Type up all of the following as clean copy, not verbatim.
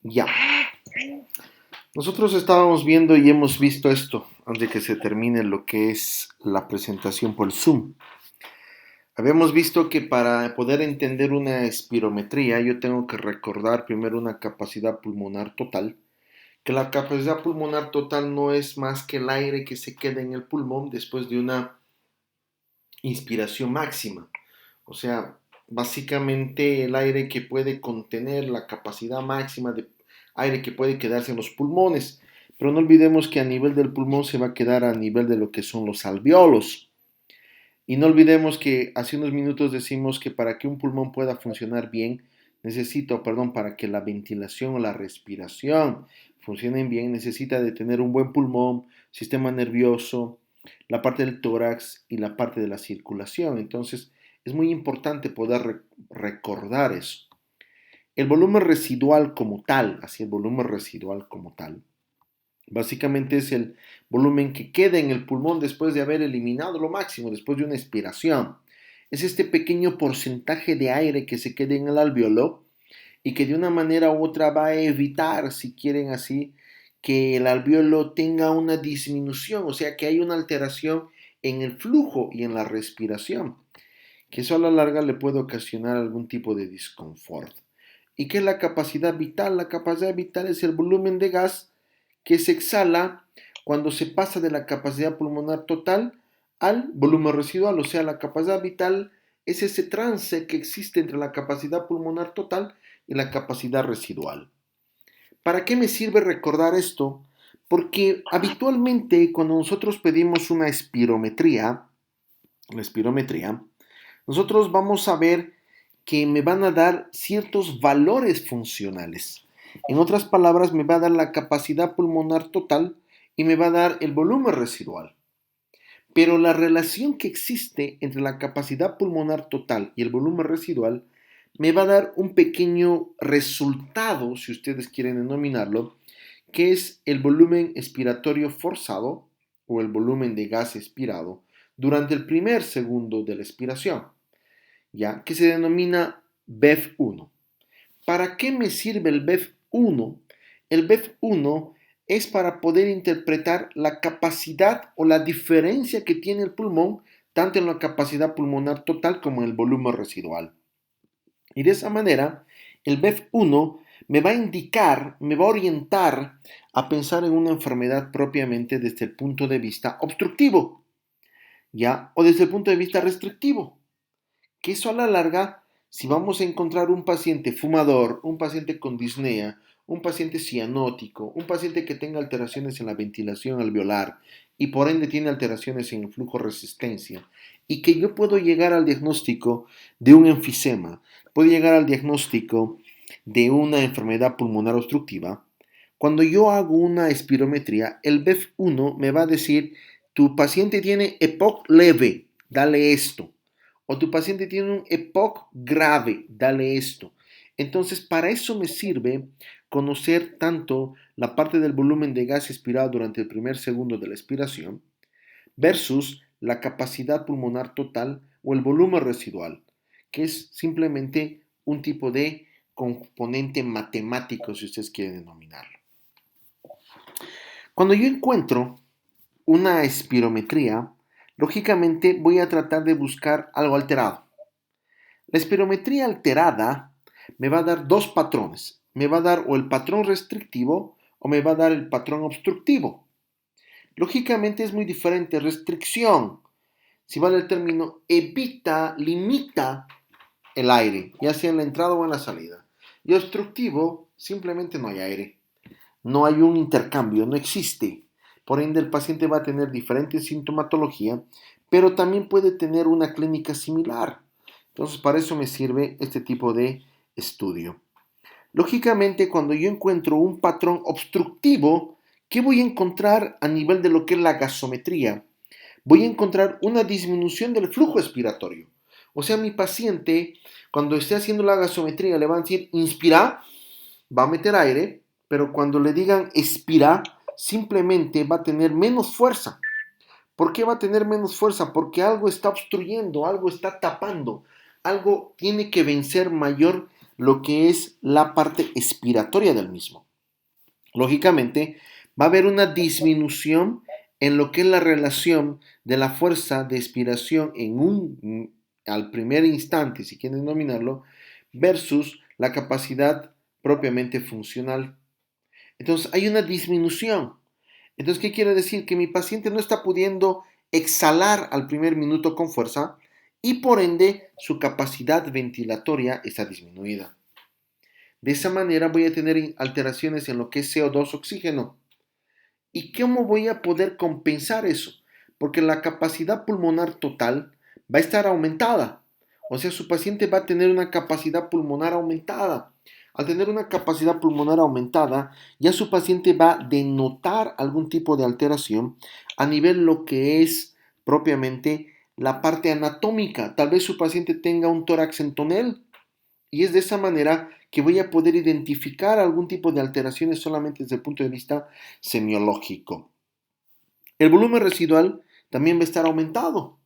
Ya, nosotros estábamos viendo y hemos visto esto antes de que se termine lo que es la presentación por Zoom. Habíamos visto que para poder entender una espirometría yo tengo que recordar primero una capacidad pulmonar total, que la capacidad pulmonar total no es más que el aire que se queda en el pulmón después de una inspiración máxima. O sea, básicamente el aire que puede contener la capacidad máxima de aire que puede quedarse en los pulmones. Pero no olvidemos que a nivel del pulmón se va a quedar a nivel de lo que son los alveolos. Y no olvidemos que hace unos minutos decimos que para que un pulmón pueda funcionar bien, para que la ventilación o la respiración funcionen bien, necesita de tener un buen pulmón, sistema nervioso, la parte del tórax y la parte de la circulación. Entonces, es muy importante poder recordar eso. El volumen residual como tal, así el volumen residual como tal, básicamente es el volumen que queda en el pulmón después de haber eliminado lo máximo, después de una expiración. Es este pequeño porcentaje de aire que se queda en el alveolo y que de una manera u otra va a evitar, si quieren así, que el alveolo tenga una disminución, o sea, que hay una alteración en el flujo y en la respiración, que eso a la larga le puede ocasionar algún tipo de disconfort. ¿Y qué es la capacidad vital? La capacidad vital es el volumen de gas que se exhala cuando se pasa de la capacidad pulmonar total al volumen residual, o sea, la capacidad vital es ese trance que existe entre la capacidad pulmonar total y la capacidad residual. ¿Para qué me sirve recordar esto? Porque habitualmente cuando nosotros pedimos la espirometría, nosotros vamos a ver que me van a dar ciertos valores funcionales. En otras palabras, me va a dar la capacidad pulmonar total y me va a dar el volumen residual. Pero la relación que existe entre la capacidad pulmonar total y el volumen residual me va a dar un pequeño resultado, si ustedes quieren denominarlo, que es el volumen expiratorio forzado o el volumen de gas expirado durante el primer segundo de la expiración, ya que se denomina BEF1. ¿Para qué me sirve el BEF1? El BEF1 es para poder interpretar la capacidad o la diferencia que tiene el pulmón, tanto en la capacidad pulmonar total como en el volumen residual. Y de esa manera, el BEF1 me va a indicar, me va a orientar a pensar en una enfermedad propiamente desde el punto de vista obstructivo, ¿ya? O desde el punto de vista restrictivo. Que eso a la larga, si vamos a encontrar un paciente fumador, un paciente con disnea, un paciente cianótico, un paciente que tenga alteraciones en la ventilación alveolar y por ende tiene alteraciones en el flujo resistencia, y que yo puedo llegar al diagnóstico de un enfisema, puedo llegar al diagnóstico de una enfermedad pulmonar obstructiva, cuando yo hago una espirometría, el BEF1 me va a decir, tu paciente tiene EPOC leve, dale esto. O tu paciente tiene un EPOC grave, dale esto. Entonces, para eso me sirve conocer tanto la parte del volumen de gas expirado durante el primer segundo de la expiración versus la capacidad pulmonar total o el volumen residual, que es simplemente un tipo de componente matemático, si ustedes quieren denominarlo. Cuando yo encuentro una espirometría, lógicamente voy a tratar de buscar algo alterado. La espirometría alterada me va a dar dos patrones. Me va a dar o el patrón restrictivo o me va a dar el patrón obstructivo. Lógicamente es muy diferente. Restricción, si vale el término, evita, limita el aire, ya sea en la entrada o en la salida. Y obstructivo, simplemente no hay aire. No hay un intercambio, no existe. Por ende, el paciente va a tener diferente sintomatología, pero también puede tener una clínica similar. Entonces, para eso me sirve este tipo de estudio. Lógicamente, cuando yo encuentro un patrón obstructivo, ¿qué voy a encontrar a nivel de lo que es la gasometría? Voy a encontrar una disminución del flujo expiratorio. O sea, mi paciente, cuando esté haciendo la gasometría, le van a decir, inspira, va a meter aire, pero cuando le digan expira, simplemente va a tener menos fuerza. ¿Por qué va a tener menos fuerza? Porque algo está obstruyendo, algo está tapando, algo tiene que vencer mayor lo que es la parte expiratoria del mismo. Lógicamente, va a haber una disminución en lo que es la relación de la fuerza de expiración al primer instante, si quieren denominarlo, versus la capacidad propiamente funcional. Entonces, hay una disminución. Entonces, ¿qué quiere decir? Que mi paciente no está pudiendo exhalar al primer minuto con fuerza y por ende su capacidad ventilatoria está disminuida. De esa manera voy a tener alteraciones en lo que es CO2, oxígeno. ¿Y cómo voy a poder compensar eso? Porque la capacidad pulmonar total va a estar aumentada. O sea, su paciente va a tener una capacidad pulmonar aumentada. Al tener una capacidad pulmonar aumentada, ya su paciente va a denotar algún tipo de alteración a nivel lo que es propiamente la parte anatómica. Tal vez su paciente tenga un tórax en tonel y es de esa manera que voy a poder identificar algún tipo de alteraciones solamente desde el punto de vista semiológico. El volumen residual también va a estar aumentado.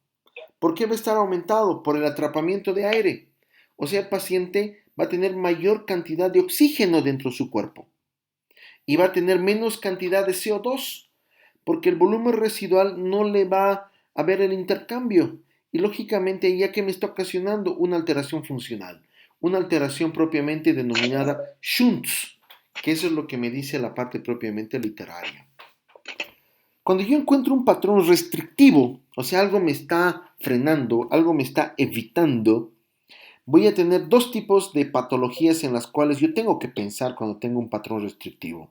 ¿Por qué va a estar aumentado? Por el atrapamiento de aire. O sea, el paciente va a tener mayor cantidad de oxígeno dentro de su cuerpo y va a tener menos cantidad de CO2, porque el volumen residual no le va a haber el intercambio y lógicamente ya que me está ocasionando una alteración funcional, una alteración propiamente denominada shunts, que eso es lo que me dice la parte propiamente literaria. Cuando yo encuentro un patrón restrictivo, o sea, algo me está frenando, algo me está evitando, voy a tener dos tipos de patologías en las cuales yo tengo que pensar cuando tengo un patrón restrictivo,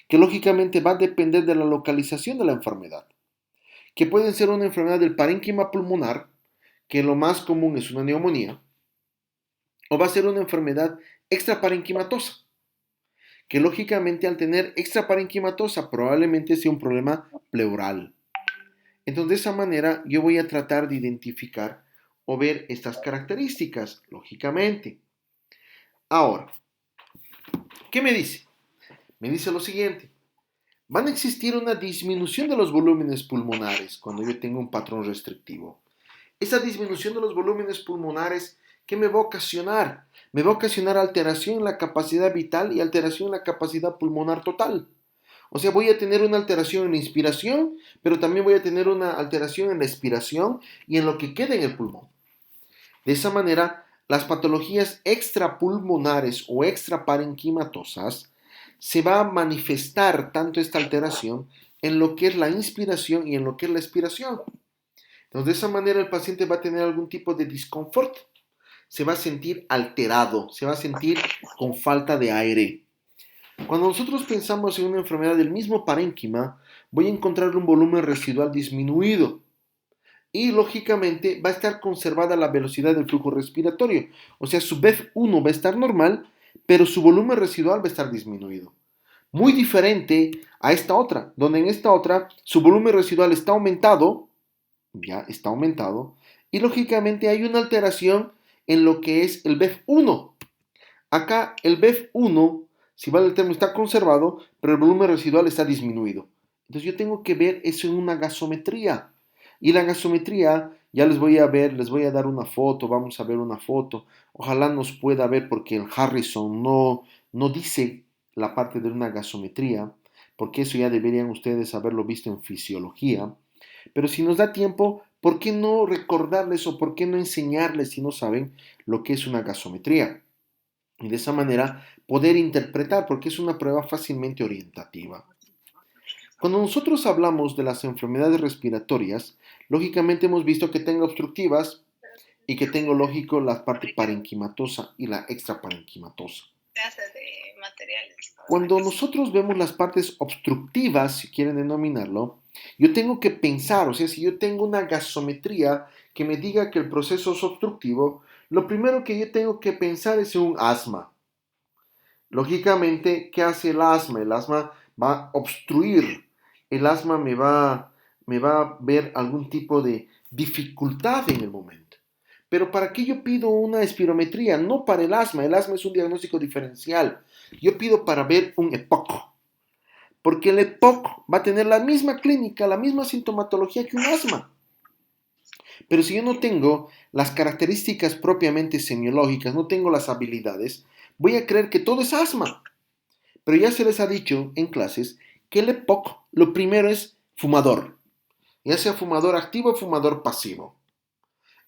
que lógicamente va a depender de la localización de la enfermedad, que pueden ser una enfermedad del parénquima pulmonar, que lo más común es una neumonía, o va a ser una enfermedad extraparenquimatosa, que lógicamente al tener extraparenquimatosa probablemente sea un problema pleural. Entonces, de esa manera yo voy a tratar de identificar o ver estas características, lógicamente. Ahora, ¿qué me dice? Me dice lo siguiente. Van a existir una disminución de los volúmenes pulmonares cuando yo tengo un patrón restrictivo. Esa disminución de los volúmenes pulmonares, ¿qué me va a ocasionar? Me va a ocasionar alteración en la capacidad vital y alteración en la capacidad pulmonar total. O sea, voy a tener una alteración en la inspiración, pero también voy a tener una alteración en la expiración y en lo que queda en el pulmón. De esa manera, las patologías extrapulmonares o extraparenquimatosas se va a manifestar tanto esta alteración en lo que es la inspiración y en lo que es la expiración. Entonces, de esa manera el paciente va a tener algún tipo de disconfort, se va a sentir alterado, se va a sentir con falta de aire. Cuando nosotros pensamos en una enfermedad del mismo parénquima, voy a encontrar un volumen residual disminuido y lógicamente va a estar conservada la velocidad del flujo respiratorio. O sea, su BEF1 va a estar normal, pero su volumen residual va a estar disminuido. Muy diferente a esta otra, donde en esta otra su volumen residual está aumentado, ya está aumentado, y lógicamente hay una alteración en lo que es el BEF1. Acá el BEF1, si vale el término, está conservado, pero el volumen residual está disminuido. Entonces yo tengo que ver eso en una gasometría. Y la gasometría, ya les voy a dar una foto, vamos a ver una foto. Ojalá nos pueda ver porque el Harrison no dice la parte de una gasometría, porque eso ya deberían ustedes haberlo visto en fisiología. Pero si nos da tiempo, ¿por qué no recordarles o por qué no enseñarles si no saben lo que es una gasometría? Y de esa manera poder interpretar, porque es una prueba fácilmente orientativa. Cuando nosotros hablamos de las enfermedades respiratorias, lógicamente hemos visto que tengo obstructivas y que tengo, lógico, la parte parenquimatosa y la extraparenquimatosa. Cuando nosotros vemos las partes obstructivas, si quieren denominarlo, yo tengo que pensar, o sea, si yo tengo una gasometría que me diga que el proceso es obstructivo, lo primero que yo tengo que pensar es en un asma. Lógicamente, ¿qué hace el asma? El asma va a obstruir, el asma me va a ver algún tipo de dificultad en el momento. Pero ¿para qué yo pido una espirometría? No para el asma es un diagnóstico diferencial. Yo pido para ver un EPOC, porque el EPOC va a tener la misma clínica, la misma sintomatología que un asma. Pero si yo no tengo las características propiamente semiológicas, no tengo las habilidades, voy a creer que todo es asma. Pero ya se les ha dicho en clases que el EPOC, lo primero es fumador, ya sea fumador activo o fumador pasivo.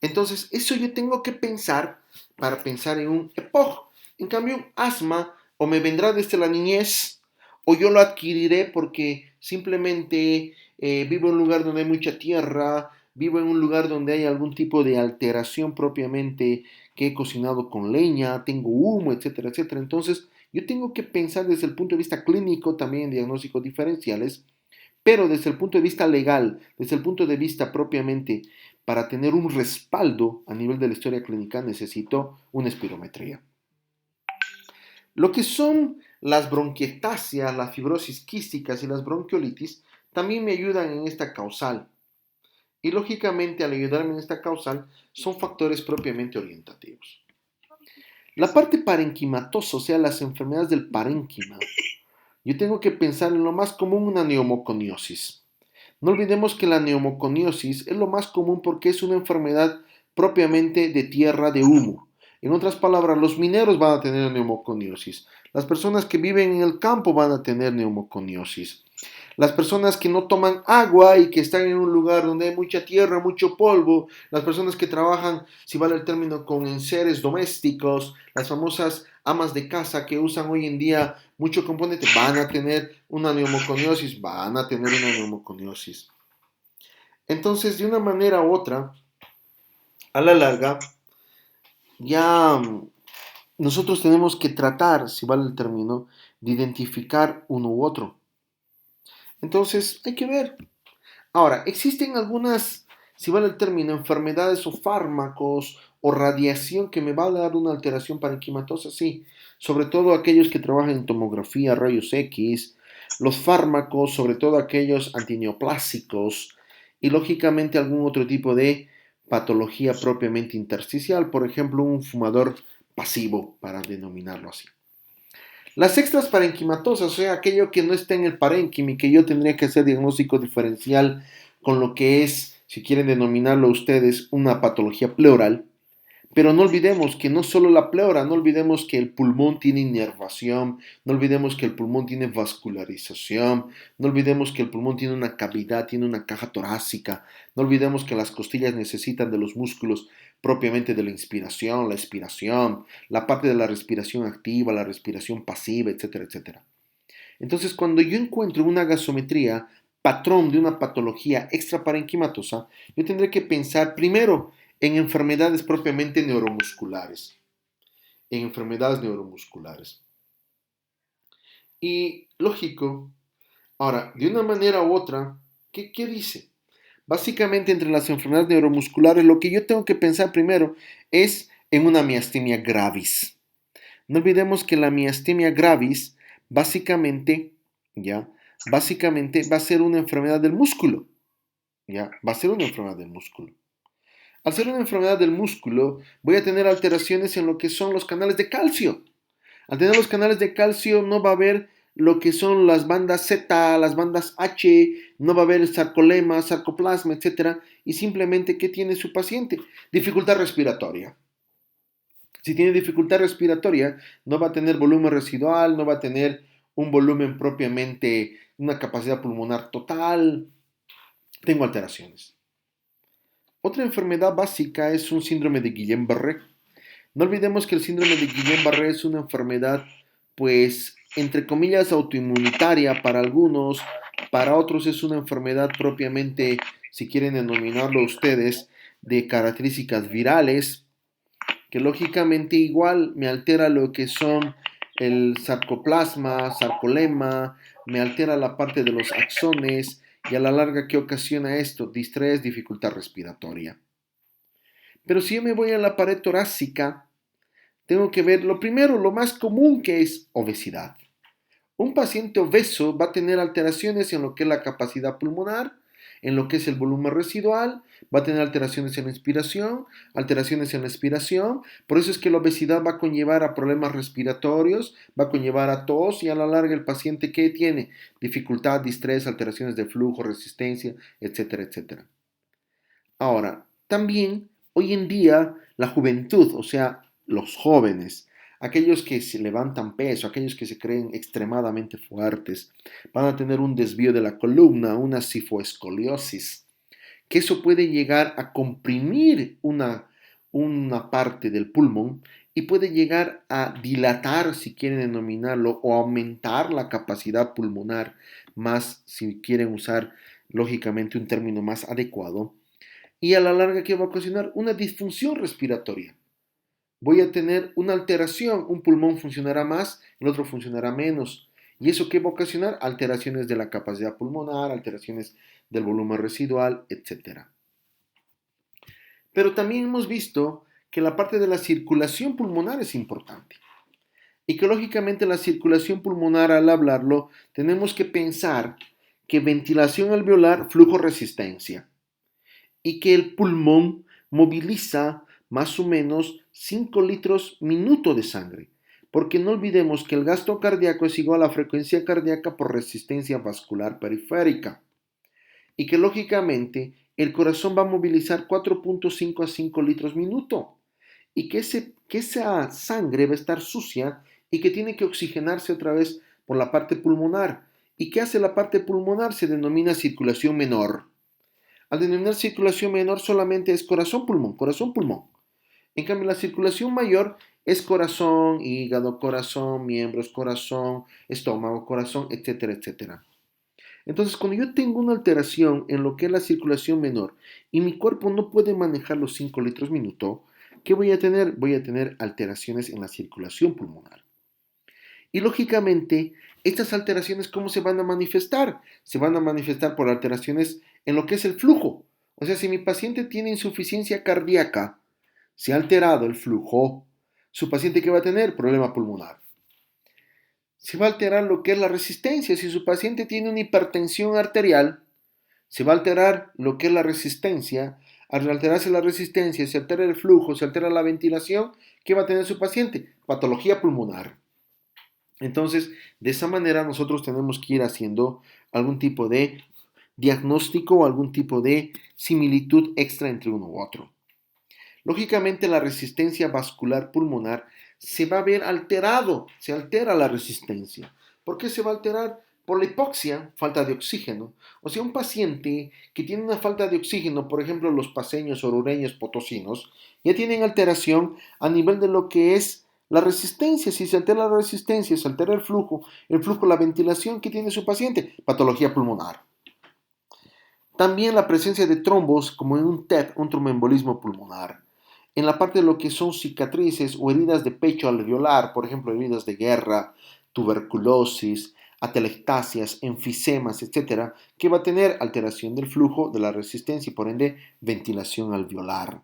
Entonces, eso yo tengo que pensar para pensar en un EPOC. En cambio, un asma o me vendrá desde la niñez o yo lo adquiriré porque simplemente vivo en un lugar donde hay mucha tierra, vivo en un lugar donde hay algún tipo de alteración propiamente que he cocinado con leña, tengo humo, etcétera, etcétera. Entonces, yo tengo que pensar desde el punto de vista clínico también en diagnósticos diferenciales, pero desde el punto de vista legal, desde el punto de vista propiamente para tener un respaldo a nivel de la historia clínica necesito una espirometría. Lo que son las bronquiectasias, las fibrosis quísticas y las bronquiolitis también me ayudan en esta causal. Y lógicamente al ayudarme en esta causal son factores propiamente orientativos. La parte parenquimatosa, o sea, las enfermedades del parénquima, yo tengo que pensar en lo más común una neumoconiosis. No olvidemos que la neumoconiosis es lo más común porque es una enfermedad propiamente de tierra de humo. En otras palabras, los mineros van a tener neumoconiosis. Las personas que viven en el campo van a tener neumoconiosis. Las personas que no toman agua y que están en un lugar donde hay mucha tierra, mucho polvo, las personas que trabajan, si vale el término, con enseres domésticos, las famosas amas de casa que usan hoy en día mucho componente, van a tener una neumoconiosis, van a tener una neumoconiosis. Entonces, de una manera u otra, a la larga, ya nosotros tenemos que tratar, si vale el término, de identificar uno u otro. Entonces, hay que ver. Ahora, existen algunas, si vale el término, enfermedades o fármacos o radiación que me va a dar una alteración parenquimatosa, sí. Sobre todo aquellos que trabajan en tomografía, rayos X, los fármacos, sobre todo aquellos antineoplásicos y lógicamente algún otro tipo de patología propiamente intersticial, por ejemplo, un fumador pasivo, para denominarlo así. Las extras parenquimatosas, o sea, aquello que no está en el parénquima y que yo tendría que hacer diagnóstico diferencial con lo que es, si quieren denominarlo ustedes, una patología pleural. Pero no olvidemos que no solo la pleura, no olvidemos que el pulmón tiene inervación, no olvidemos que el pulmón tiene vascularización, no olvidemos que el pulmón tiene una cavidad, tiene una caja torácica, no olvidemos que las costillas necesitan de los músculos propiamente de la inspiración, la expiración, la parte de la respiración activa, la respiración pasiva, etcétera, etcétera. Entonces, cuando yo encuentro una gasometría patrón de una patología extraparenquimatosa, yo tendré que pensar primero en enfermedades propiamente neuromusculares. En enfermedades neuromusculares. Y lógico, ahora, de una manera u otra, ¿qué dice? Básicamente entre las enfermedades neuromusculares, lo que yo tengo que pensar primero es en una miastenia gravis. No olvidemos que la miastenia gravis básicamente, ¿ya? Básicamente va a ser una enfermedad del músculo, ¿ya? Va a ser una enfermedad del músculo. Al ser una enfermedad del músculo, voy a tener alteraciones en lo que son los canales de calcio. Al tener los canales de calcio, no va a haber lo que son las bandas Z, las bandas H, no va a haber sarcolema, sarcoplasma, etcétera. Y simplemente, ¿qué tiene su paciente? Dificultad respiratoria. Si tiene dificultad respiratoria, no va a tener volumen residual, no va a tener un volumen propiamente, una capacidad pulmonar total. Tengo alteraciones. Otra enfermedad básica es un síndrome de Guillain-Barré. No olvidemos que el síndrome de Guillain-Barré es una enfermedad, pues, entre comillas, autoinmunitaria para algunos, para otros es una enfermedad propiamente, si quieren denominarlo ustedes, de características virales, que lógicamente igual me altera lo que son el sarcoplasma, sarcolema, me altera la parte de los axones y a la larga, ¿qué ocasiona esto? Distrés, dificultad respiratoria. Pero si yo me voy a la pared torácica, tengo que ver lo primero, lo más común que es obesidad. Un paciente obeso va a tener alteraciones en lo que es la capacidad pulmonar, en lo que es el volumen residual, va a tener alteraciones en la inspiración, alteraciones en la expiración. Por eso es que la obesidad va a conllevar a problemas respiratorios, va a conllevar a tos y a la larga el paciente que tiene dificultad, distrés, alteraciones de flujo, resistencia, etcétera, etcétera. Ahora, También hoy en día la juventud, o sea, los jóvenes, aquellos que se levantan peso, aquellos que se creen extremadamente fuertes, van a tener un desvío de la columna, una cifoescoliosis, que eso puede llegar a comprimir una parte del pulmón y puede llegar a dilatar, si quieren denominarlo, o aumentar la capacidad pulmonar, más si quieren usar lógicamente un término más adecuado, y a la larga que va a ocasionar una disfunción respiratoria. Voy a tener una alteración, un pulmón funcionará más, el otro funcionará menos. ¿Y eso qué va a ocasionar? Alteraciones de la capacidad pulmonar, alteraciones del volumen residual, etcétera. Pero también hemos visto que la parte de la circulación pulmonar es importante. Y que lógicamente la circulación pulmonar, al hablarlo, tenemos que pensar que ventilación alveolar, flujo resistencia. Y que el pulmón moviliza más o menos 5 litros minuto de sangre. Porque no olvidemos que el gasto cardíaco es igual a la frecuencia cardíaca por resistencia vascular periférica. Y que lógicamente el corazón va a movilizar 4.5 a 5 litros minuto. Y que esa sangre va a estar sucia y que tiene que oxigenarse otra vez por la parte pulmonar. ¿Y qué hace la parte pulmonar? Se denomina circulación menor. Al denominar circulación menor solamente es corazón-pulmón, corazón-pulmón. En cambio, la circulación mayor es corazón, hígado, corazón, miembros, corazón, estómago, corazón, etcétera, etcétera. Entonces, cuando yo tengo una alteración en lo que es la circulación menor y mi cuerpo no puede manejar los 5 litros minuto, ¿qué voy a tener? Voy a tener alteraciones en la circulación pulmonar. Y lógicamente, estas alteraciones, ¿cómo se van a manifestar? Se van a manifestar por alteraciones en lo que es el flujo. O sea, si mi paciente tiene insuficiencia cardíaca, se ha alterado el flujo, su paciente ¿qué va a tener? Problema pulmonar. Se va a alterar lo que es la resistencia. Si su paciente tiene una hipertensión arterial, se va a alterar lo que es la resistencia. Al alterarse la resistencia, se altera el flujo, se altera la ventilación, ¿qué va a tener su paciente? Patología pulmonar. Entonces, de esa manera nosotros tenemos que ir haciendo algún tipo de diagnóstico o algún tipo de similitud extra entre uno u otro. Lógicamente, la resistencia vascular pulmonar se va a ver alterado, se altera la resistencia. ¿Por qué se va a alterar? Por la hipoxia, falta de oxígeno. O sea, un paciente que tiene una falta de oxígeno, por ejemplo, los paceños, orureños, potosinos, ya tienen alteración a nivel de lo que es la resistencia. Si se altera la resistencia, se altera el flujo, la ventilación que tiene su paciente, patología pulmonar. También la presencia de trombos, como en un TEP, un tromboembolismo pulmonar. En la parte de lo que son cicatrices o heridas de pecho alveolar, por ejemplo, heridas de guerra, tuberculosis, atelectasias, enfisemas, etcétera, que va a tener alteración del flujo, de la resistencia y por ende ventilación alveolar,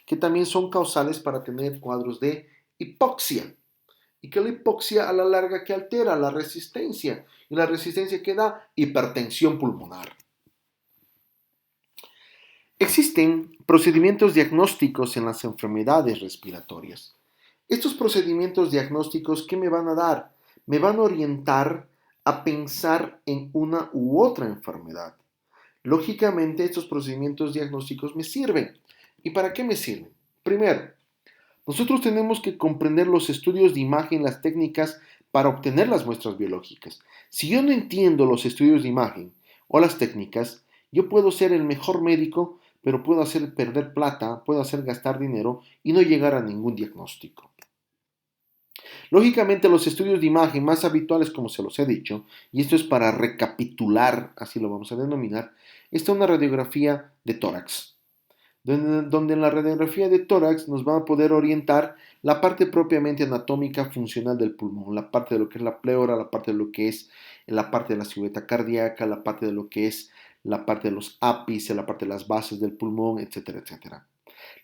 que también son causales para tener cuadros de hipoxia. Y que la hipoxia a la larga que altera la resistencia y la resistencia que da hipertensión pulmonar. Existen procedimientos diagnósticos en las enfermedades respiratorias. Estos procedimientos diagnósticos, ¿qué me van a dar? Me van a orientar a pensar en una u otra enfermedad. Lógicamente, estos procedimientos diagnósticos me sirven. ¿Y para qué me sirven? Primero, nosotros tenemos que comprender los estudios de imagen, las técnicas para obtener las muestras biológicas. Si yo no entiendo los estudios de imagen o las técnicas, yo puedo ser el mejor médico, pero puedo hacer perder plata, puedo hacer gastar dinero y no llegar a ningún diagnóstico. Lógicamente, los estudios de imagen más habituales, como se los he dicho, y esto es para recapitular, así lo vamos a denominar, está una radiografía de tórax, donde en la radiografía de tórax nos va a poder orientar la parte propiamente anatómica funcional del pulmón, la parte de lo que es la pleura, la parte de lo que es la parte de la silueta cardíaca, la parte de lo que es la parte de los ápices, la parte de las bases del pulmón, etcétera, etcétera.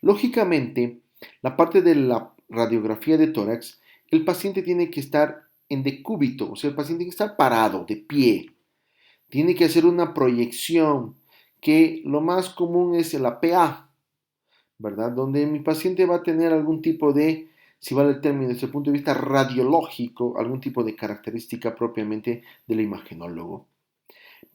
Lógicamente, la parte de la radiografía de tórax, el paciente tiene que estar en decúbito, o sea, el paciente tiene que estar parado, de pie. Tiene que hacer una proyección, que lo más común es la PA, ¿verdad? Donde mi paciente va a tener algún tipo de, si vale el término desde el punto de vista radiológico, algún tipo de característica propiamente del imagenólogo.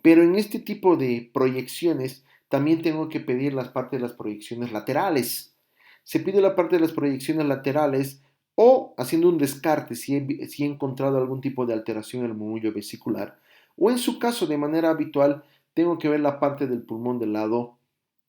Pero en este tipo de proyecciones también tengo que pedir las partes de las proyecciones laterales. Se pide la parte de las proyecciones laterales o haciendo un descarte si he encontrado algún tipo de alteración en el murmullo vesicular, o en su caso de manera habitual tengo que ver la parte del pulmón del lado,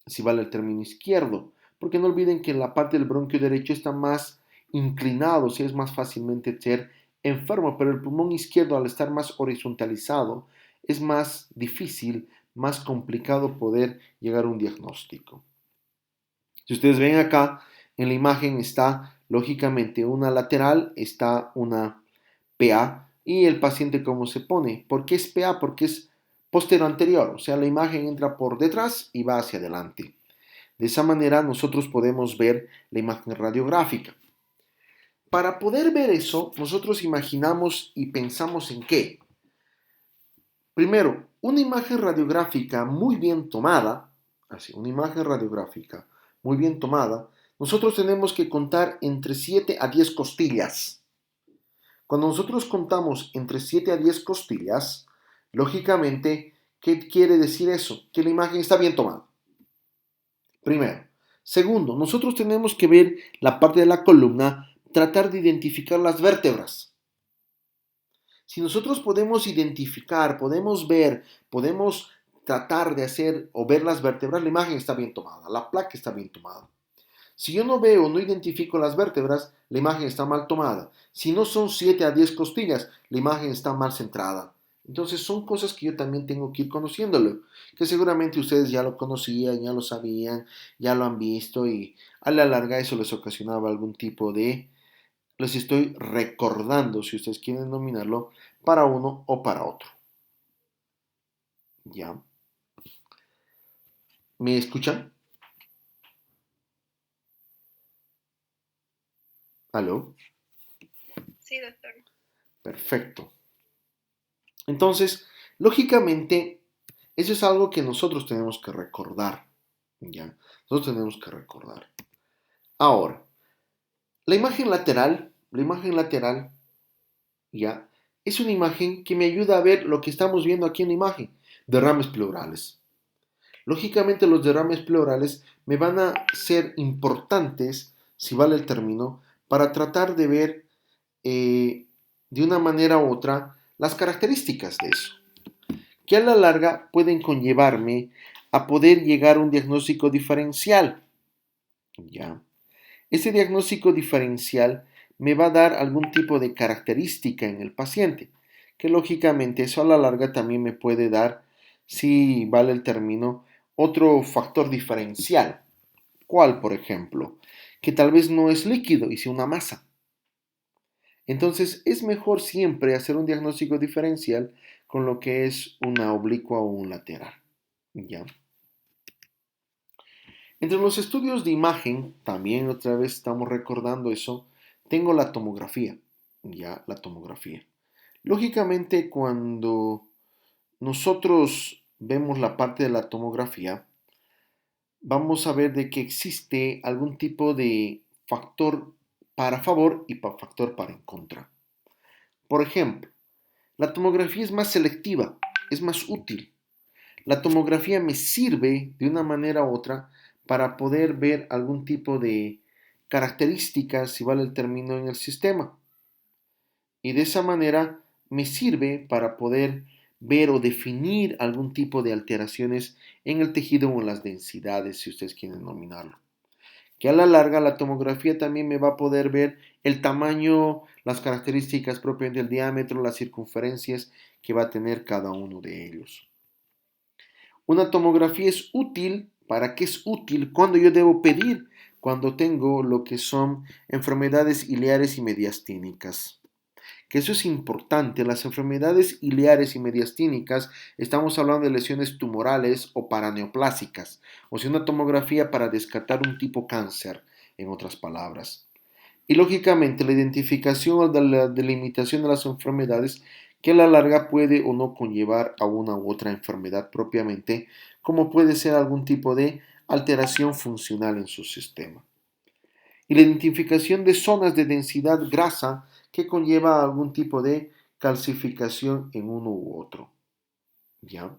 si vale el término izquierdo, porque no olviden que la parte del bronquio derecho está más inclinado, si es más fácilmente ser enfermo, pero el pulmón izquierdo al estar más horizontalizado es más difícil, más complicado poder llegar a un diagnóstico. Si ustedes ven acá, en la imagen está lógicamente una lateral, está una PA y el paciente cómo se pone. ¿Por qué es PA? Porque es postero anterior, o sea, la imagen entra por detrás y va hacia adelante. De esa manera nosotros podemos ver la imagen radiográfica. Para poder ver eso, nosotros imaginamos y pensamos en qué. Primero, una imagen radiográfica muy bien tomada, así, una imagen radiográfica muy bien tomada, nosotros tenemos que contar entre 7 a 10 costillas. Cuando nosotros contamos entre 7 a 10 costillas, lógicamente, ¿qué quiere decir eso? Que la imagen está bien tomada. Primero. Segundo, nosotros tenemos que ver la parte de la columna, tratar de identificar las vértebras. Si nosotros podemos identificar, podemos ver, podemos tratar de hacer o ver las vértebras, la imagen está bien tomada, la placa está bien tomada. Si yo no veo, no identifico las vértebras, la imagen está mal tomada. Si no son 7 a 10 costillas, la imagen está mal centrada. Entonces son cosas que yo también tengo que ir conociéndolo, que seguramente ustedes ya lo conocían, ya lo sabían, ya lo han visto y a la larga eso les ocasionaba algún tipo de, les estoy recordando, si ustedes quieren nominarlo, para uno o para otro. ¿Ya? ¿Me escuchan? ¿Aló? Sí, doctor. Perfecto. Entonces, lógicamente, eso es algo que nosotros tenemos que recordar, ¿ya? Nosotros tenemos que recordar. Ahora, la imagen lateral, ¿ya? Es una imagen que me ayuda a ver lo que estamos viendo aquí en la imagen, derrames pleurales. Lógicamente los derrames pleurales me van a ser importantes, si vale el término, para tratar de ver de una manera u otra las características de eso, que a la larga pueden conllevarme a poder llegar a un diagnóstico diferencial. ¿Ya? Ese diagnóstico diferencial me va a dar algún tipo de característica en el paciente, que lógicamente eso a la larga también me puede dar, si vale el término, otro factor diferencial. ¿Cuál, por ejemplo? Que tal vez no es líquido y sea una masa. Entonces es mejor siempre hacer un diagnóstico diferencial con lo que es una oblicua o un lateral. ¿Ya? Entre los estudios de imagen, también otra vez estamos recordando eso, tengo la tomografía. Ya, la tomografía. Lógicamente, cuando nosotros vemos la parte de la tomografía, vamos a ver de que existe algún tipo de factor para favor y factor para en contra. Por ejemplo, la tomografía es más selectiva, es más útil. La tomografía me sirve de una manera u otra para poder ver algún tipo de características, si vale el término, en el sistema. Y de esa manera me sirve para poder ver o definir algún tipo de alteraciones en el tejido o en las densidades, si ustedes quieren nominarlo. Que a la larga la tomografía también me va a poder ver el tamaño, las características propias del diámetro, las circunferencias que va a tener cada uno de ellos. Una tomografía es útil. ¿Para qué es útil? Cuando yo debo pedir, cuando tengo lo que son enfermedades ileares y mediastínicas. Que eso es importante. Las enfermedades ileares y mediastínicas, estamos hablando de lesiones tumorales o paraneoplásicas, o sea, una tomografía para descartar un tipo cáncer, en otras palabras. Y lógicamente la identificación o la delimitación de las enfermedades que a la larga puede o no conllevar a una u otra enfermedad propiamente, como puede ser algún tipo de alteración funcional en su sistema. Y la identificación de zonas de densidad grasa que conlleva algún tipo de calcificación en uno u otro. ¿Ya?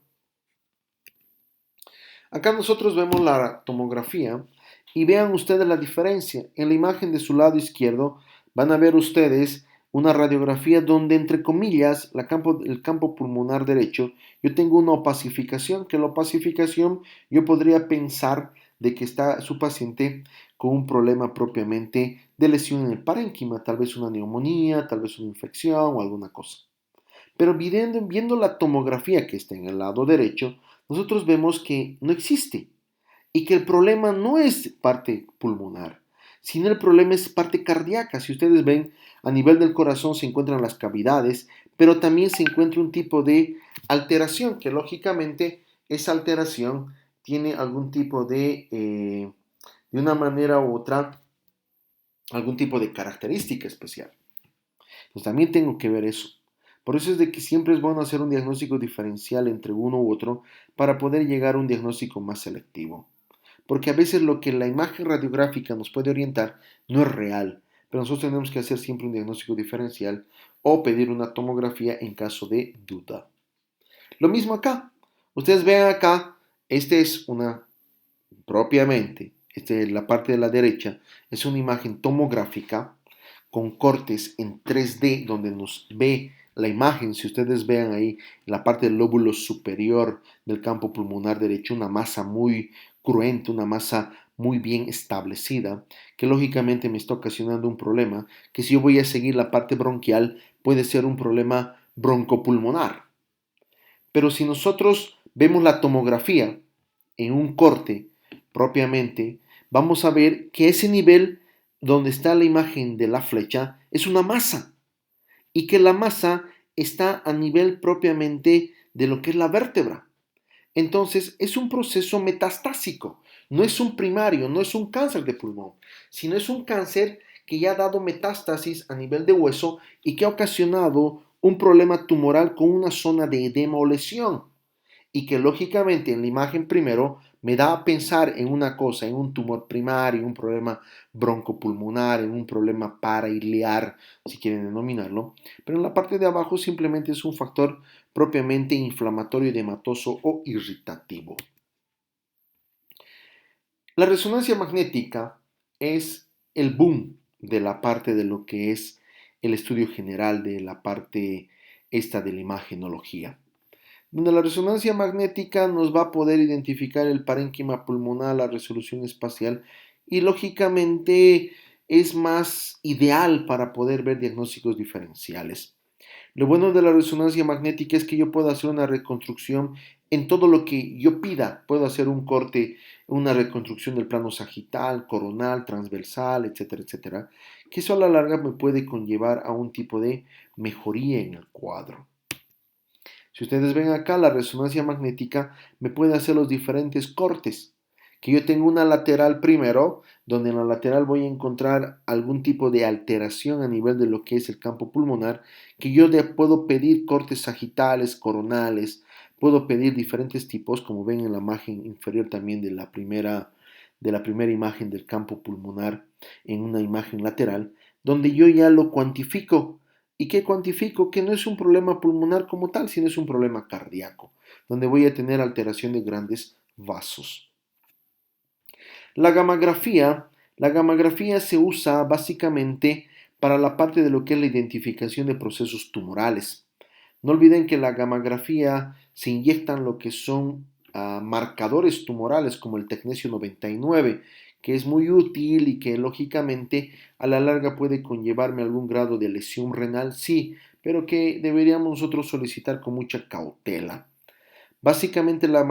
Acá nosotros vemos la tomografía y vean ustedes la diferencia. En la imagen de su lado izquierdo van a ver ustedes una radiografía donde, entre comillas, el campo pulmonar derecho, yo tengo una opacificación, que la opacificación yo podría pensar de que está su paciente con un problema propiamente de lesión en el parénquima, tal vez una neumonía, tal vez una infección o alguna cosa. Pero viendo la tomografía que está en el lado derecho, nosotros vemos que no existe y que el problema no es parte pulmonar, sino el problema es parte cardíaca. Si ustedes ven, a nivel del corazón se encuentran las cavidades, pero también se encuentra un tipo de alteración, que lógicamente esa alteración tiene algún tipo de una manera u otra, algún tipo de característica especial. Pues también tengo que ver eso. Por eso es de que siempre es bueno hacer un diagnóstico diferencial entre uno u otro para poder llegar a un diagnóstico más selectivo. Porque a veces lo que la imagen radiográfica nos puede orientar no es real, pero nosotros tenemos que hacer siempre un diagnóstico diferencial o pedir una tomografía en caso de duda. Lo mismo acá. Ustedes vean acá, esta es una propiamente, la parte de la derecha, es una imagen tomográfica con cortes en 3D donde nos ve la imagen. Si ustedes vean ahí en la parte del lóbulo superior del campo pulmonar derecho, una masa muy cruenta, una masa muy bien establecida, que lógicamente me está ocasionando un problema, que si yo voy a seguir la parte bronquial puede ser un problema broncopulmonar. Pero si nosotros vemos la tomografía en un corte propiamente, vamos a ver que ese nivel donde está la imagen de la flecha es una masa y que la masa está a nivel propiamente de lo que es la vértebra. Entonces es un proceso metastásico, no es un primario, no es un cáncer de pulmón, sino es un cáncer que ya ha dado metástasis a nivel de hueso y que ha ocasionado un problema tumoral con una zona de edema o lesión y que lógicamente en la imagen primero me da a pensar en una cosa, en un tumor primario, en un problema broncopulmonar, en un problema parailiar, si quieren denominarlo, pero en la parte de abajo simplemente es un factor propiamente inflamatorio, edematoso o irritativo. La resonancia magnética es el boom de la parte de lo que es el estudio general de la parte esta de la imagenología, donde la resonancia magnética nos va a poder identificar el parénquima pulmonar, la resolución espacial y lógicamente es más ideal para poder ver diagnósticos diferenciales. Lo bueno de la resonancia magnética es que yo puedo hacer una reconstrucción en todo lo que yo pida. Puedo hacer un corte, una reconstrucción del plano sagital, coronal, transversal, etcétera, etcétera, que eso a la larga me puede conllevar a un tipo de mejoría en el cuadro. Si ustedes ven acá, la resonancia magnética me puede hacer los diferentes cortes. Que yo tengo una lateral primero, donde en la lateral voy a encontrar algún tipo de alteración a nivel de lo que es el campo pulmonar, que yo puedo pedir cortes sagitales, coronales, puedo pedir diferentes tipos, como ven en la imagen inferior también de la primera imagen del campo pulmonar en una imagen lateral, donde yo ya lo cuantifico. ¿Y qué cuantifico? Que no es un problema pulmonar como tal, sino es un problema cardíaco, donde voy a tener alteración de grandes vasos. La gamografía, la gamografía se usa básicamente para la parte de lo que es la identificación de procesos tumorales. No olviden que la gamografía se inyectan lo que son marcadores tumorales como el tecnesio 99, que es muy útil y que lógicamente a la larga puede conllevarme algún grado de lesión renal, sí, pero que deberíamos nosotros solicitar con mucha cautela. Básicamente la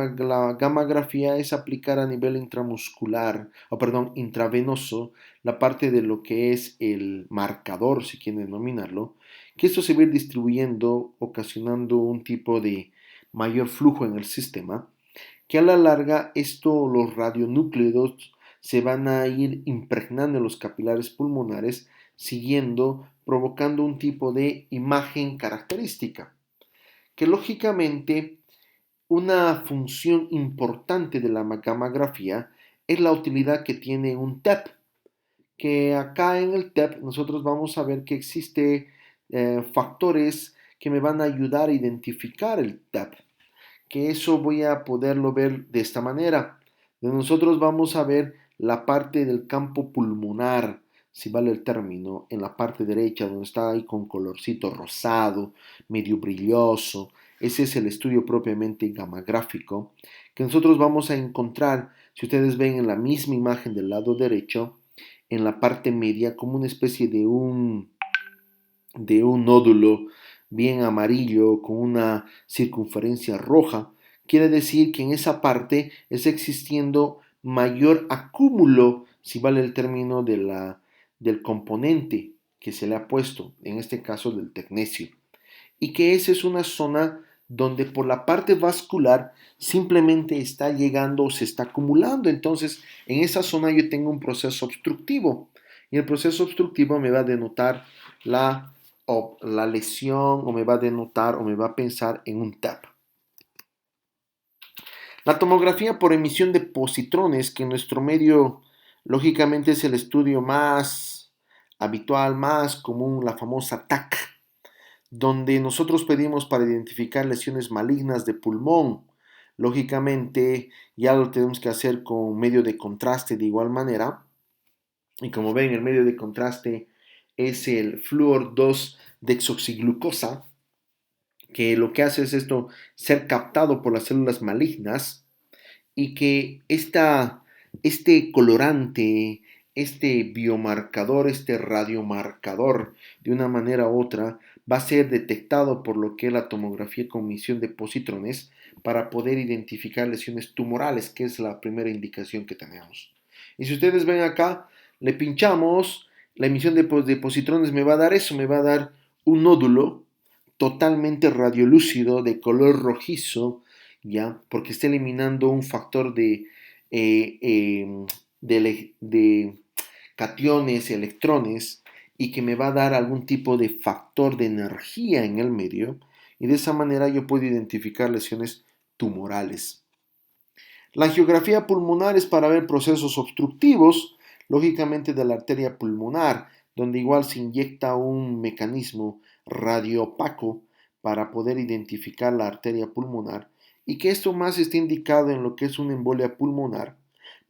gammagrafía es aplicar a nivel intramuscular, o perdón, intravenoso, la parte de lo que es el marcador, si quieren denominarlo, que esto se va a ir distribuyendo, ocasionando un tipo de mayor flujo en el sistema, que a la larga esto, los radionúclidos se van a ir impregnando en los capilares pulmonares, siguiendo, provocando un tipo de imagen característica, que lógicamente una función importante de la gammagrafía es la utilidad que tiene un TEP, que acá en el TEP nosotros vamos a ver que existe factores que me van a ayudar a identificar el TEP, que eso voy a poderlo ver de esta manera. Nosotros vamos a ver la parte del campo pulmonar, si vale el término, en la parte derecha, donde está ahí con colorcito rosado, medio brilloso. Ese es el estudio propiamente gamagráfico, que nosotros vamos a encontrar, si ustedes ven en la misma imagen del lado derecho, en la parte media, como una especie de un nódulo bien amarillo con una circunferencia roja, quiere decir que en esa parte está existiendo mayor acúmulo, si vale el término, del componente que se le ha puesto, en este caso del tecnecio, y que esa es una zona donde por la parte vascular simplemente está llegando o se está acumulando. Entonces, en esa zona yo tengo un proceso obstructivo y el proceso obstructivo me va a denotar la lesión o me va a denotar o me va a pensar en un TAP. La tomografía por emisión de positrones, que en nuestro medio lógicamente es el estudio más habitual, más común, la famosa TAC, donde nosotros pedimos para identificar lesiones malignas de pulmón. Lógicamente ya lo tenemos que hacer con medio de contraste de igual manera. Y como ven, el medio de contraste es el flúor 2-desoxiglucosa, que lo que hace es esto, ser captado por las células malignas y que este colorante, este biomarcador, este radiomarcador, de una manera u otra, va a ser detectado por lo que es la tomografía con emisión de positrones para poder identificar lesiones tumorales, que es la primera indicación que tenemos. Y si ustedes ven acá, le pinchamos, la emisión de positrones me va a dar eso, me va a dar un nódulo totalmente radiolúcido de color rojizo, ¿ya? Porque está eliminando un factor eh, eh, de cationes, electrones, y que me va a dar algún tipo de factor de energía en el medio, y de esa manera yo puedo identificar lesiones tumorales. La angiografía pulmonar es para ver procesos obstructivos, lógicamente de la arteria pulmonar, donde igual se inyecta un mecanismo radioopaco para poder identificar la arteria pulmonar y que esto más está indicado en lo que es una embolia pulmonar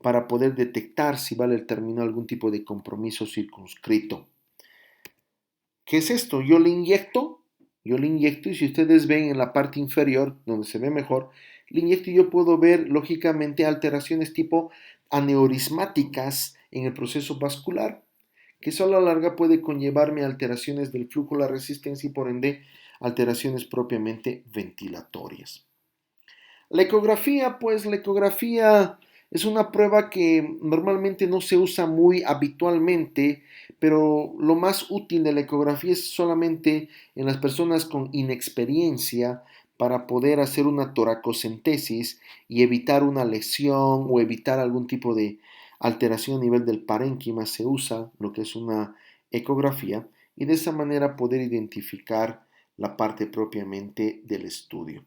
para poder detectar si vale el término algún tipo de compromiso circunscrito. ¿Qué es esto? Yo le inyecto y si ustedes ven en la parte inferior, donde se ve mejor, le inyecto y yo puedo ver lógicamente alteraciones tipo aneurismáticas en el proceso vascular, que eso a la larga puede conllevarme a alteraciones del flujo, la resistencia y por ende alteraciones propiamente ventilatorias. Pues la ecografía es una prueba que normalmente no se usa muy habitualmente, pero lo más útil de la ecografía es solamente en las personas con inexperiencia para poder hacer una toracocentesis y evitar una lesión o evitar algún tipo de alteración a nivel del parénquima. Se usa lo que es una ecografía y de esa manera poder identificar la parte propiamente del estudio.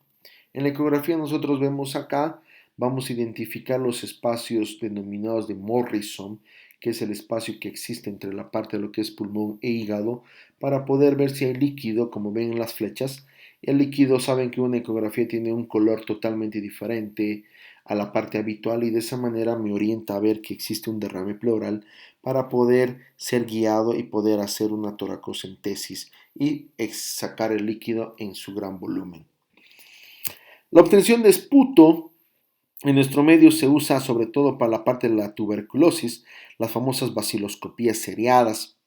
En la ecografía nosotros vemos acá, vamos a identificar los espacios denominados de Morrison, que es el espacio que existe entre la parte de lo que es pulmón e hígado, para poder ver si hay líquido, como ven en las flechas. El líquido, saben que una ecografía tiene un color totalmente diferente a la parte habitual y de esa manera me orienta a ver que existe un derrame pleural para poder ser guiado y poder hacer una toracocentesis y sacar el líquido en su gran volumen. La obtención de esputo en nuestro medio se usa sobre todo para la parte de la tuberculosis, las famosas baciloscopías seriadas,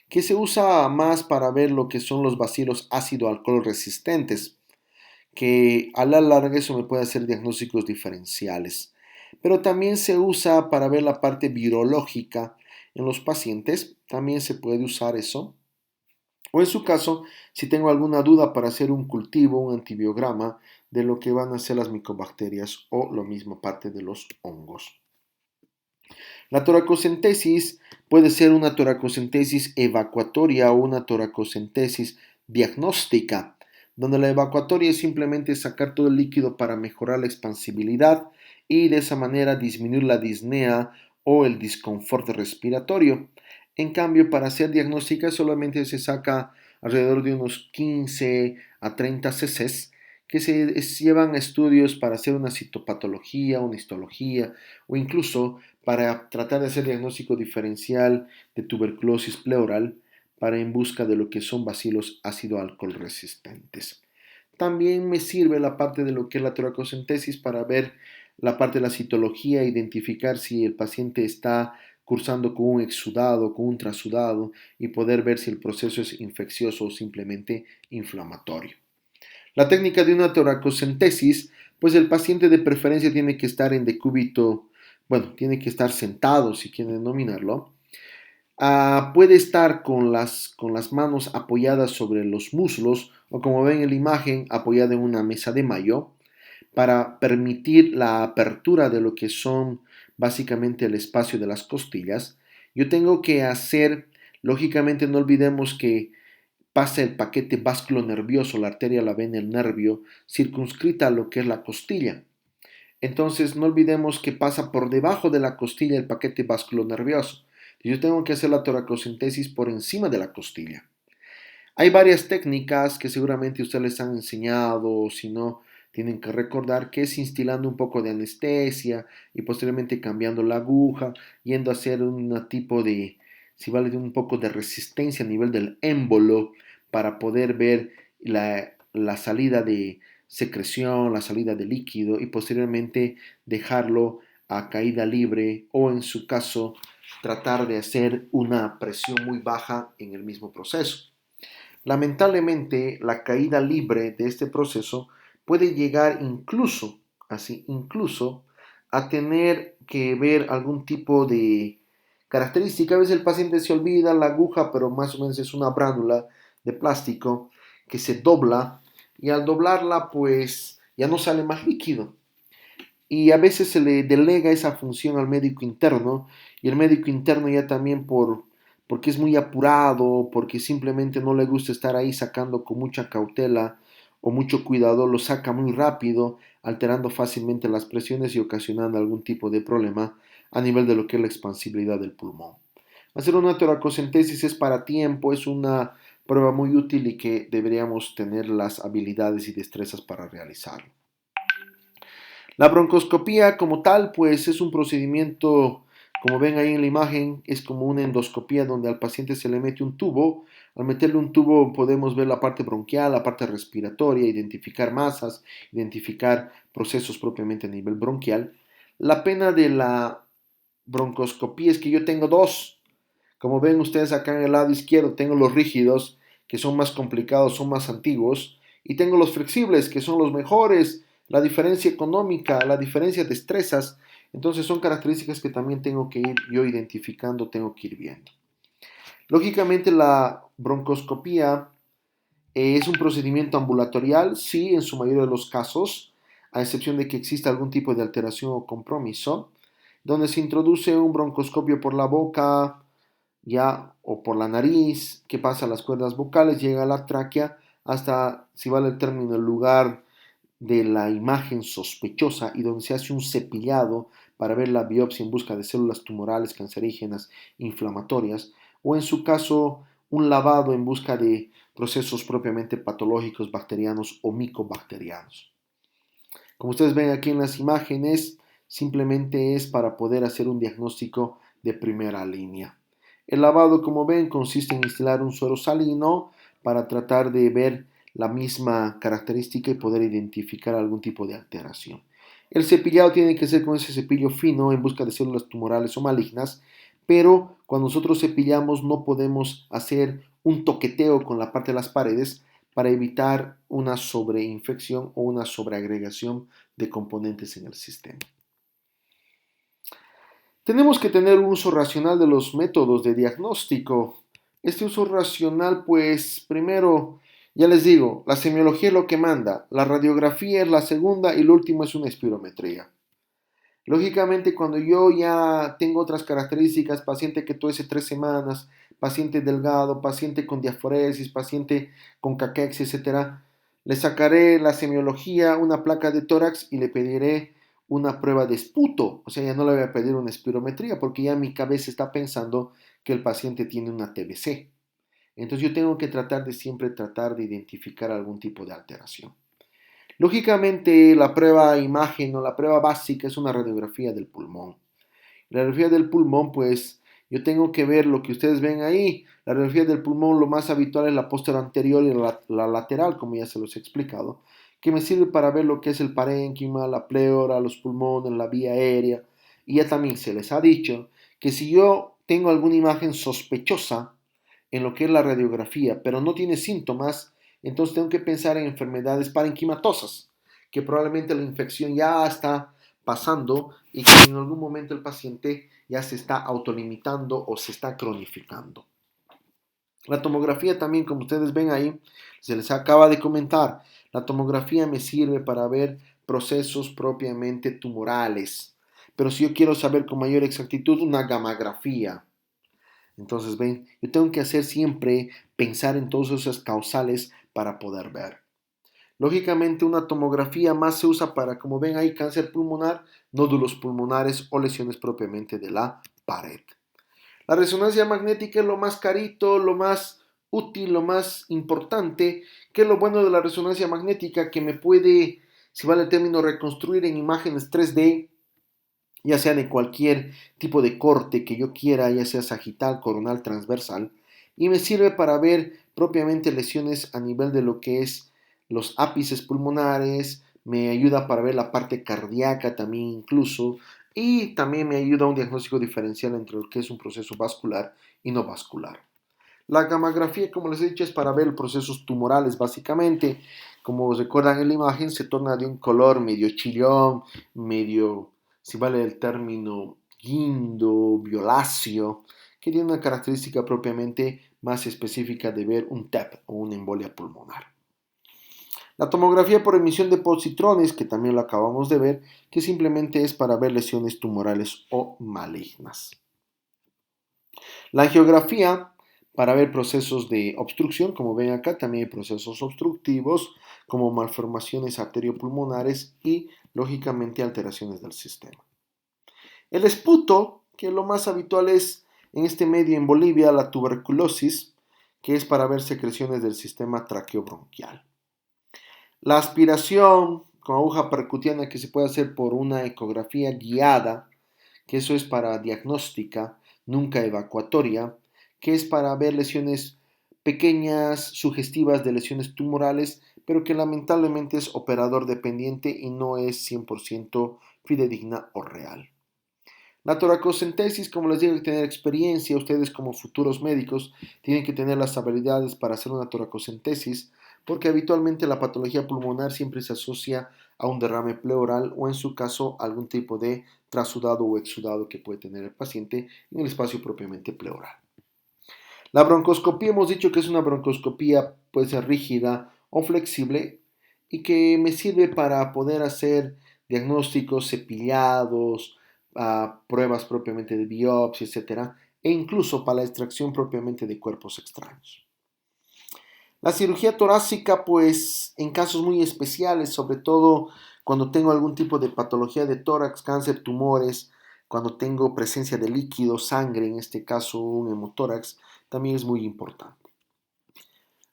que se usa más para ver lo que son los bacilos ácido-alcohol resistentes, que a la larga eso me puede hacer diagnósticos diferenciales. Pero también se usa para ver la parte virológica en los pacientes, también se puede usar eso. O en su caso, si tengo alguna duda para hacer un cultivo, un antibiograma de lo que van a ser las micobacterias o lo mismo parte de los hongos. La toracocentesis puede ser una toracocentesis evacuatoria o una toracocentesis diagnóstica, donde la evacuatoria es simplemente sacar todo el líquido para mejorar la expansibilidad y de esa manera disminuir la disnea o el disconfort respiratorio. En cambio, para hacer diagnóstica solamente se saca alrededor de unos 15 a 30 cc, que llevan estudios para hacer una citopatología, una histología o incluso para tratar de hacer diagnóstico diferencial de tuberculosis pleural para en busca de lo que son bacilos ácido alcohol resistentes. También me sirve la parte de lo que es la toracocentesis para ver la parte de la citología, identificar si el paciente está cursando con un exudado, con un trasudado y poder ver si el proceso es infeccioso o simplemente inflamatorio. La técnica de una toracocentesis, pues el paciente de preferencia tiene que estar en decúbito, bueno, tiene que estar sentado si quieren denominarlo. Puede estar con las manos apoyadas sobre los muslos o como ven en la imagen, apoyada en una mesa de mayo para permitir la apertura de lo que son básicamente el espacio de las costillas. Yo tengo que hacer, lógicamente no olvidemos que pasa el paquete nervioso, la arteria, la vena, el nervio, circunscrita a lo que es la costilla. Entonces no olvidemos que pasa por debajo de la costilla el paquete nervioso. Yo tengo que hacer la toracocentesis por encima de la costilla. Hay varias técnicas que seguramente ustedes les han enseñado, si no, tienen que recordar que es instilando un poco de anestesia y posteriormente cambiando la aguja, yendo a hacer un tipo de, si vale, de un poco de resistencia a nivel del émbolo para poder ver la salida de secreción, la salida de líquido y posteriormente dejarlo a caída libre o en su caso tratar de hacer una presión muy baja en el mismo proceso. Lamentablemente, la caída libre de este proceso puede llegar incluso, así, incluso a tener que ver algún tipo de característica. A veces el paciente se olvida la aguja, pero más o menos es una bránula de plástico que se dobla y al doblarla pues ya no sale más líquido. Y a veces se le delega esa función al médico interno y el médico interno ya también porque es muy apurado, porque simplemente no le gusta estar ahí sacando con mucha cautela o mucho cuidado, lo saca muy rápido, alterando fácilmente las presiones y ocasionando algún tipo de problema a nivel de lo que es la expansibilidad del pulmón. Hacer una toracocentesis es para tiempo, es una prueba muy útil y que deberíamos tener las habilidades y destrezas para realizarlo. La broncoscopía como tal, pues es un procedimiento, como ven ahí en la imagen, es como una endoscopía donde al paciente se le mete un tubo. Al meterle un tubo podemos ver la parte bronquial, la parte respiratoria, identificar masas, identificar procesos propiamente a nivel bronquial. La pena de la broncoscopía es que yo tengo dos. Como ven ustedes acá en el lado izquierdo, tengo los rígidos, que son más complicados, son más antiguos, y tengo los flexibles, que son los mejores, la diferencia económica, la diferencia de destrezas. Entonces son características que también tengo que ir yo identificando, tengo que ir viendo. Lógicamente la broncoscopía es un procedimiento ambulatorial, sí, en su mayoría de los casos, a excepción de que exista algún tipo de alteración o compromiso, donde se introduce un broncoscopio por la boca, ya o por la nariz, que pasa a las cuerdas vocales, llega a la tráquea, hasta, si vale el término, el lugar de la imagen sospechosa y donde se hace un cepillado para ver la biopsia en busca de células tumorales, cancerígenas, inflamatorias, o en su caso un lavado en busca de procesos propiamente patológicos, bacterianos o micobacterianos. Como ustedes ven aquí en las imágenes, simplemente es para poder hacer un diagnóstico de primera línea. El lavado, como ven, consiste en instilar un suero salino para tratar de ver la misma característica y poder identificar algún tipo de alteración. El cepillado tiene que ser con ese cepillo fino en busca de células tumorales o malignas, pero cuando nosotros cepillamos no podemos hacer un toqueteo con la parte de las paredes para evitar una sobreinfección o una sobreagregación de componentes en el sistema. Tenemos que tener un uso racional de los métodos de diagnóstico. Este uso racional, pues, primero, ya les digo, la semiología es lo que manda, la radiografía es la segunda y lo último es una espirometría. Lógicamente, cuando yo ya tengo otras características, paciente que tuese 3 semanas, paciente delgado, paciente con diaforesis, paciente con caquexia, etcétera, le sacaré la semiología, una placa de tórax y le pediré una prueba de esputo. O sea, ya no le voy a pedir una espirometría porque ya mi cabeza está pensando que el paciente tiene una TBC. Entonces yo tengo que tratar de siempre tratar de identificar algún tipo de alteración. Lógicamente, la prueba imagen o la prueba básica es una radiografía del pulmón. La radiografía del pulmón, pues yo tengo que ver lo que ustedes ven ahí. La radiografía del pulmón, lo más habitual es la posterior anterior y la lateral, como ya se los he explicado, que me sirve para ver lo que es el parénquima, la pleura, los pulmones, la vía aérea. Y ya también se les ha dicho que si yo tengo alguna imagen sospechosa en lo que es la radiografía, pero no tiene síntomas, entonces tengo que pensar en enfermedades parenquimatosas, que probablemente la infección ya está pasando y que en algún momento el paciente ya se está autolimitando o se está cronificando. La tomografía también, como ustedes ven ahí, se les acaba de comentar, la tomografía me sirve para ver procesos propiamente tumorales. Pero si yo quiero saber con mayor exactitud, una gamografía. Entonces, ven, yo tengo que hacer siempre pensar en todas esas causales para poder ver. Lógicamente, una tomografía más se usa para, como ven ahí, cáncer pulmonar, nódulos pulmonares o lesiones propiamente de la pared. La resonancia magnética es lo más carito, lo más útil, lo más importante. ¿Qué es lo bueno de la resonancia magnética? Que me puede, si vale el término, reconstruir en imágenes 3D, ya sea de cualquier tipo de corte que yo quiera, ya sea sagital, coronal, transversal, y me sirve para ver propiamente lesiones a nivel de lo que es los ápices pulmonares, me ayuda para ver la parte cardíaca también incluso, y también me ayuda a un diagnóstico diferencial entre lo que es un proceso vascular y no vascular. La gamografía, como les he dicho, es para ver procesos tumorales básicamente. Como recuerdan en la imagen, se torna de un color medio chillón, medio, si vale el término, guindo, violáceo, que tiene una característica propiamente más específica de ver un TEP o una embolia pulmonar. La tomografía por emisión de positrones, que también lo acabamos de ver, que simplemente es para ver lesiones tumorales o malignas. La angiografía para ver procesos de obstrucción, como ven acá, también hay procesos obstructivos como malformaciones arteriopulmonares y, lógicamente, alteraciones del sistema. El esputo, que lo más habitual es en este medio en Bolivia, la tuberculosis, que es para ver secreciones del sistema traqueobronquial. La aspiración con aguja percutiana que se puede hacer por una ecografía guiada, que eso es para diagnóstica, nunca evacuatoria, que es para ver lesiones pequeñas, sugestivas de lesiones tumorales, pero que lamentablemente es operador dependiente y no es 100% fidedigna o real. La toracocentesis, como les digo, hay que tener experiencia, ustedes como futuros médicos tienen que tener las habilidades para hacer una toracocentesis, porque habitualmente la patología pulmonar siempre se asocia a un derrame pleural o en su caso algún tipo de trasudado o exudado que puede tener el paciente en el espacio propiamente pleural. La broncoscopía hemos dicho que es una broncoscopía puede ser rígida o flexible y que me sirve para poder hacer diagnósticos cepillados, pruebas propiamente de biopsia, etcétera, e incluso para la extracción propiamente de cuerpos extraños. La cirugía torácica, pues en casos muy especiales, sobre todo cuando tengo algún tipo de patología de tórax, cáncer, tumores, cuando tengo presencia de líquido, sangre, en este caso un hemotórax, también es muy importante.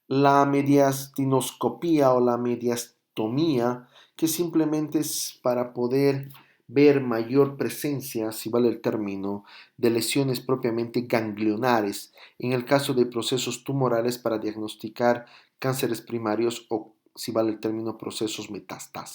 La mediastinoscopía o la mediastomía, que simplemente es para poder ver mayor presencia, si vale el término, de lesiones propiamente ganglionares, en el caso de procesos tumorales para diagnosticar cánceres primarios o, si vale el término, procesos metastásicos.